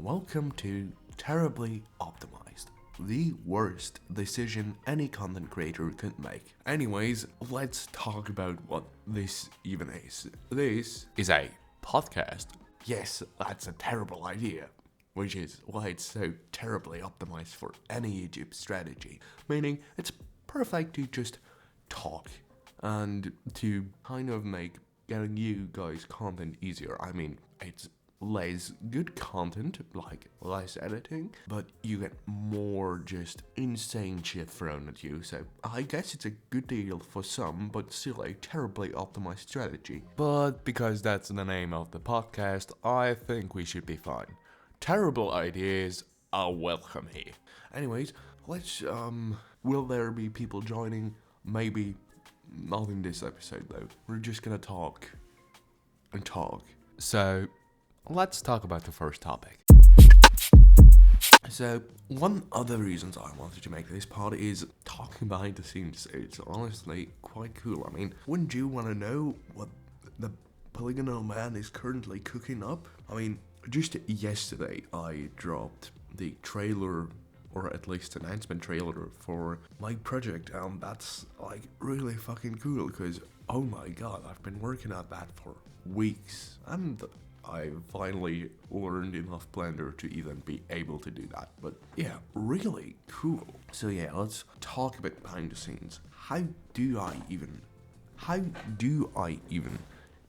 welcome to Terribly Optimized, the worst decision any content creator could make. Anyways, let's talk about what this even is. This is a podcast. Yes, that's a terrible idea, which is why it's so terribly optimized for any YouTube strategy, meaning it's perfect to just talk and to kind of make getting you guys content easier. I mean, it's less good content, like less editing, but you get more just insane shit thrown at you. So I guess it's a good deal for some, but still a terribly optimized strategy. But because that's the name of the podcast, I think we should be fine. Terrible ideas are welcome here. Anyways, let's will there be people joining? Maybe not in this episode though. We're just gonna talk and talk. So let's talk about the first topic. So, one of the reasons I wanted to make this pod is talking behind the scenes. It's honestly quite cool. I mean, wouldn't you want to know what the Polygonal Man is currently cooking up? I mean, just yesterday I dropped the trailer, or at least announcement trailer for my project, and that's like really fucking cool because, oh my god, I've been working at that for weeks, and I finally learned enough Blender to even be able to do that. But yeah, really cool. So yeah, let's talk a bit behind the scenes. How do I even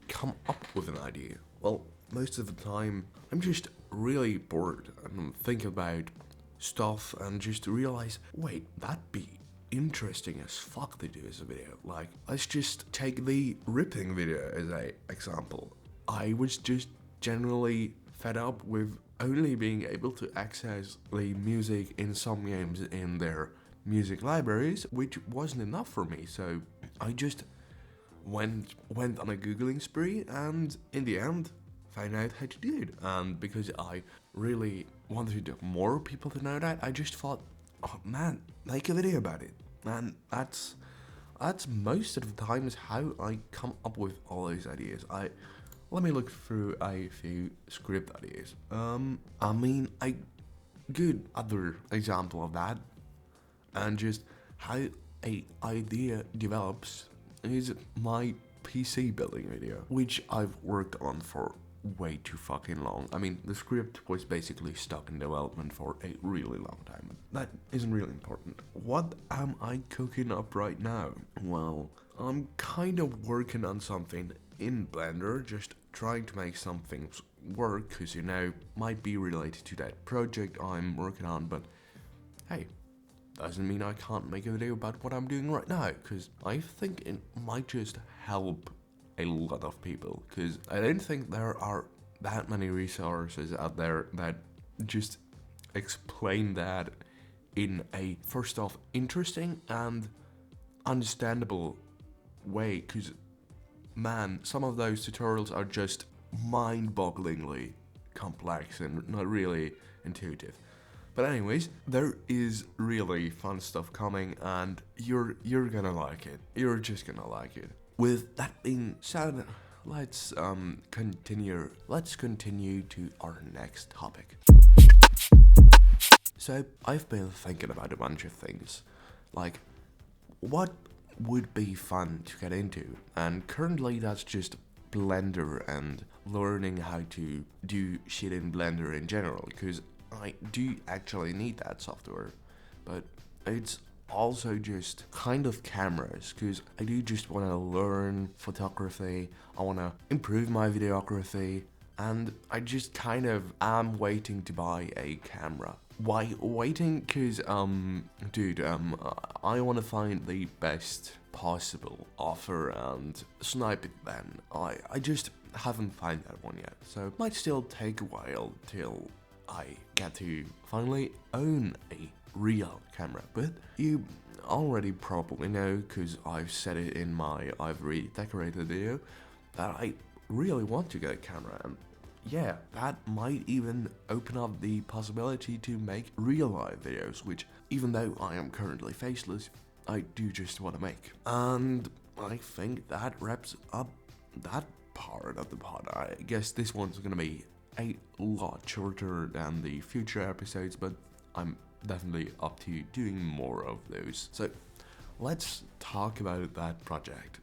come up with an idea? Well, most of the time I'm just really bored and I'm thinking about stuff and just realize, wait, that'd be interesting as fuck to do as a video. Like, let's just take the ripping video as a example. I was just generally fed up with only being able to access the music in some games in their music libraries, which wasn't enough for me. So I just went on a Googling spree and in the end found out how to do it. And because I really wanted more people to know that, I just thought, oh man, make a video about it. And that's most of the times how I come up with all those ideas. Let me look through a few script ideas. I mean, a good other example of that, and just how a idea develops, is my PC building video, which I've worked on for way too fucking long. I mean, the script was basically stuck in development for a really long time. That isn't really important. What am I cooking up right now? Well, I'm kind of working on something in Blender, just trying to make some things work, because might be related to that project I'm working on, but hey, doesn't mean I can't make a video about what I'm doing right now, because I think it might just help a lot of people, because I don't think there are that many resources out there that just explain that in a, first off, interesting and understandable way, because man, some of those tutorials are just mind-bogglingly complex and not really intuitive. But anyways, there is really fun stuff coming and you're gonna like it. You're just gonna like it. With that being said, let's continue to our next topic. So I've been thinking about a bunch of things, like what would be fun to get into, and currently that's just Blender and learning how to do shit in Blender in general, because I do actually need that software, but it's also just kind of cameras, because I do just want to learn photography, I want to improve my videography, and I just kind of am waiting to buy a camera. Why waiting? Because, I want to find the best possible offer and snipe it then. I just haven't found that one yet, so it might still take a while till I get to finally own a real camera. But you already probably know, because I've said it in my I've redecorated video, that I really want to get a camera, and yeah, that might even open up the possibility to make real life videos, which, even though I am currently faceless, I do just want to make. And I think that wraps up that part of the pod. I guess this one's gonna be a lot shorter than the future episodes, but I'm definitely up to doing more of those. So let's talk about that project.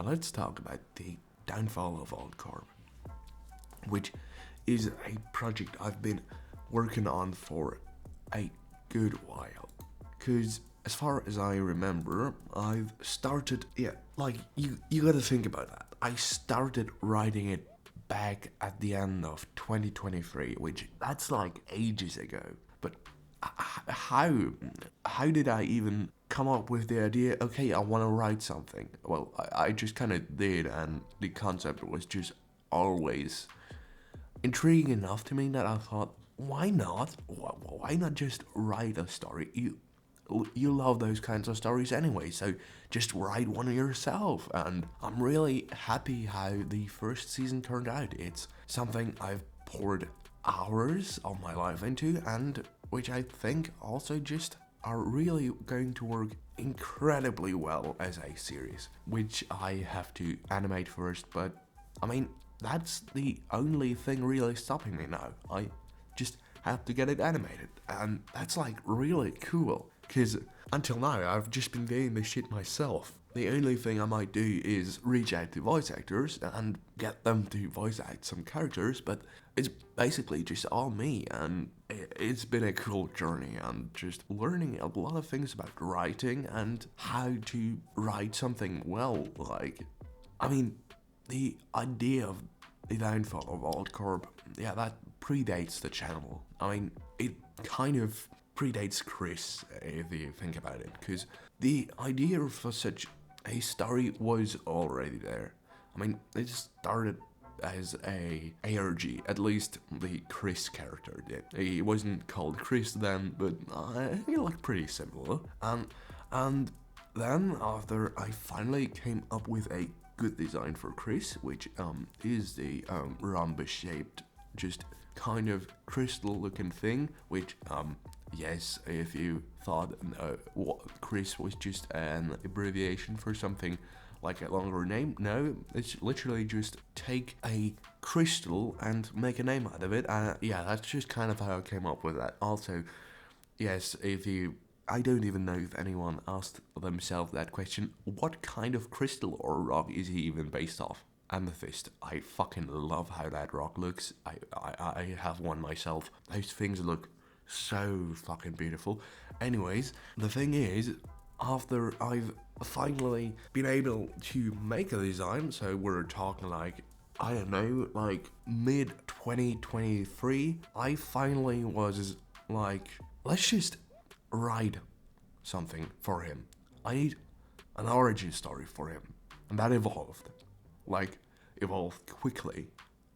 Let's talk about the downfall of AltCorp, which is a project I've been working on for a good while. Because as far as I remember, I've started, you gotta think about that. I started writing it back at the end of 2023, which that's like ages ago. But how did I even come up with the idea, okay, I want to write something? Well, I just kind of did, and the concept was just always intriguing enough to me that I thought, why not? Why not just write a story? You love those kinds of stories anyway, so just write one yourself. And I'm really happy how the first season turned out. It's something I've poured hours of my life into, and which I think also just are really going to work incredibly well as a series, which I have to animate first, but I mean, that's the only thing really stopping me now. I just have to get it animated, and that's like really cool, because until now I've just been doing this shit myself. The only thing I might do is reach out to voice actors and get them to voice act some characters, but it's basically just all me, and it's been a cool journey and just learning a lot of things about writing and how to write something well. Like, I mean, the idea of the downfall of AltCorp, yeah, that predates the channel. I mean, it kind of predates Chris, if you think about it, because the idea for such a story was already there. I mean, it started as a ARG, at least the Chris character did. He wasn't called Chris then, but he looked pretty similar. And then after I finally came up with a good design for Chris, which is the rhombus-shaped, just kind of crystal-looking thing, which yes, if you thought Chris was just an abbreviation for something like a longer name, no, it's literally just take a crystal and make a name out of it. Yeah, that's just kind of how I came up with that. Also, yes, I don't even know if anyone asked themselves that question, what kind of crystal or rock is he even based off? Amethyst. I fucking love how that rock looks. I have one myself. Those things look so fucking beautiful. Anyways, the thing is, after I've finally been able to make a design, so we're talking like, I don't know, like mid 2023, I finally was like, let's just write something for him. I need an origin story for him. And that evolved quickly.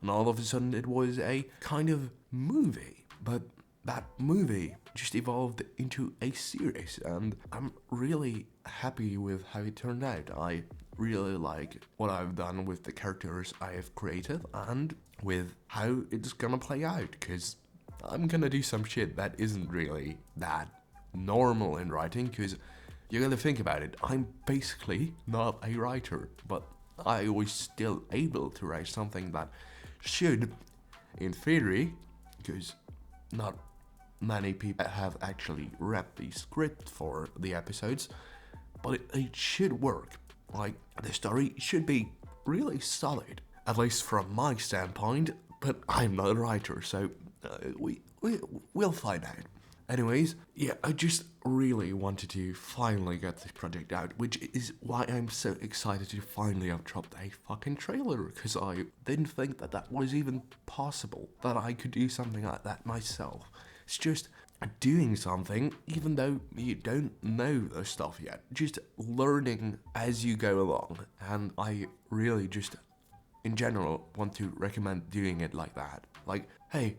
And all of a sudden it was a kind of movie. But that movie just evolved into a series, and I'm really happy with how it turned out. I really like what I've done with the characters I have created and with how it's gonna play out, because I'm gonna do some shit that isn't really that normal in writing, because you gotta think about it, I'm basically not a writer, but I was still able to write something that should, in theory, because not many people have actually read the script for the episodes, but it should work. Like, the story should be really solid, at least from my standpoint, but I'm not a writer, so we'll find out. Anyways, yeah, I just really wanted to finally get this project out, which is why I'm so excited to finally have dropped a fucking trailer, because I didn't think that that was even possible, that I could do something like that myself. It's just doing something, even though you don't know the stuff yet, just learning as you go along, and I really just, in general, want to recommend doing it like that. Like, hey,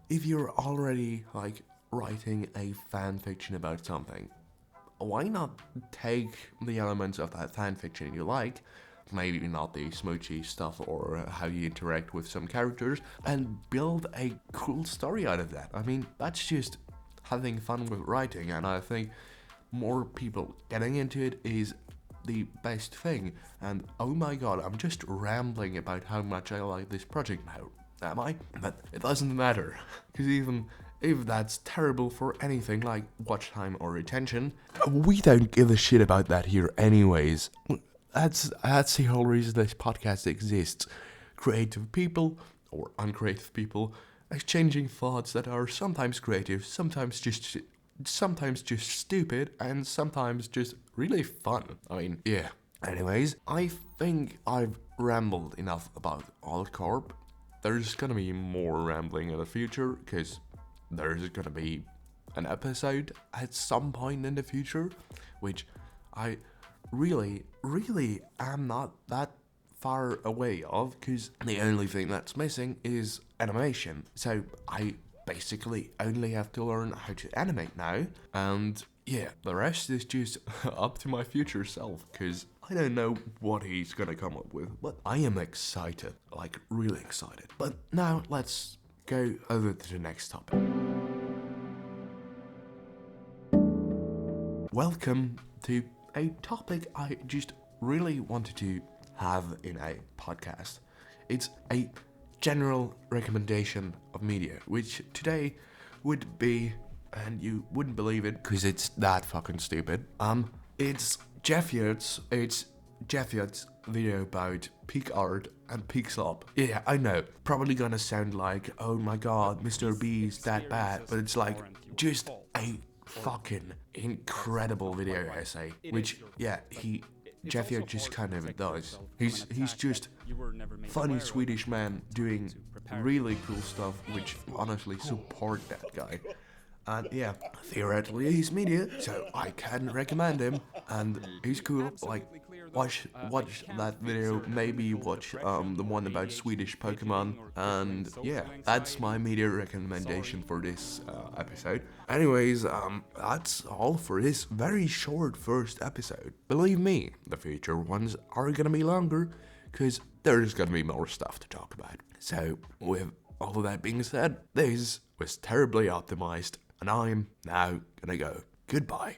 if you're already, like, writing a fan fiction about something, why not take the elements of that fan fiction you like, maybe not the smoochy stuff or how you interact with some characters, and build a cool story out of that. I mean, that's just having fun with writing, and I think more people getting into it is the best thing. And oh my god, I'm just rambling about how much I like this project now. Am I? But it doesn't matter, because even if that's terrible for anything like watch time or retention, we don't give a shit about that here anyways. That's the whole reason this podcast exists. Creative people, or uncreative people, exchanging thoughts that are sometimes creative, sometimes just stupid, and sometimes just really fun. I mean, yeah. Anyways, I think I've rambled enough about AltCorp. There's gonna be more rambling in the future, because there's gonna be an episode at some point in the future, which I really am not that far away of, because the only thing that's missing is animation. So I basically only have to learn how to animate now, and yeah, the rest is just up to my future self, because I don't know what he's gonna come up with, but I am excited, like really excited. But now let's go over to the next topic. Welcome to a topic I just really wanted to have in a podcast. It's a general recommendation of media, which today would be, and you wouldn't believe it because it's that fucking stupid. It's Jeff Yurt's video about peak art and peak slop. Yeah, I know, probably gonna sound like, oh my god, Mr. B's that bad, but it's like just a fucking incredible video essay, which Jeff Yurt just kind of does. He's just funny Swedish man doing really cool stuff, which honestly support that guy. And yeah, theoretically he's media, so I can recommend him, and he's cool. Like, watch that video, maybe watch the one about Swedish Pokemon, and yeah, that's my media recommendation for this episode. Anyways, that's all for this very short first episode. Believe me, the future ones are gonna be longer, because there's gonna be more stuff to talk about. So, with all of that being said, this was Terribly Optimized, and I'm now gonna go. Goodbye.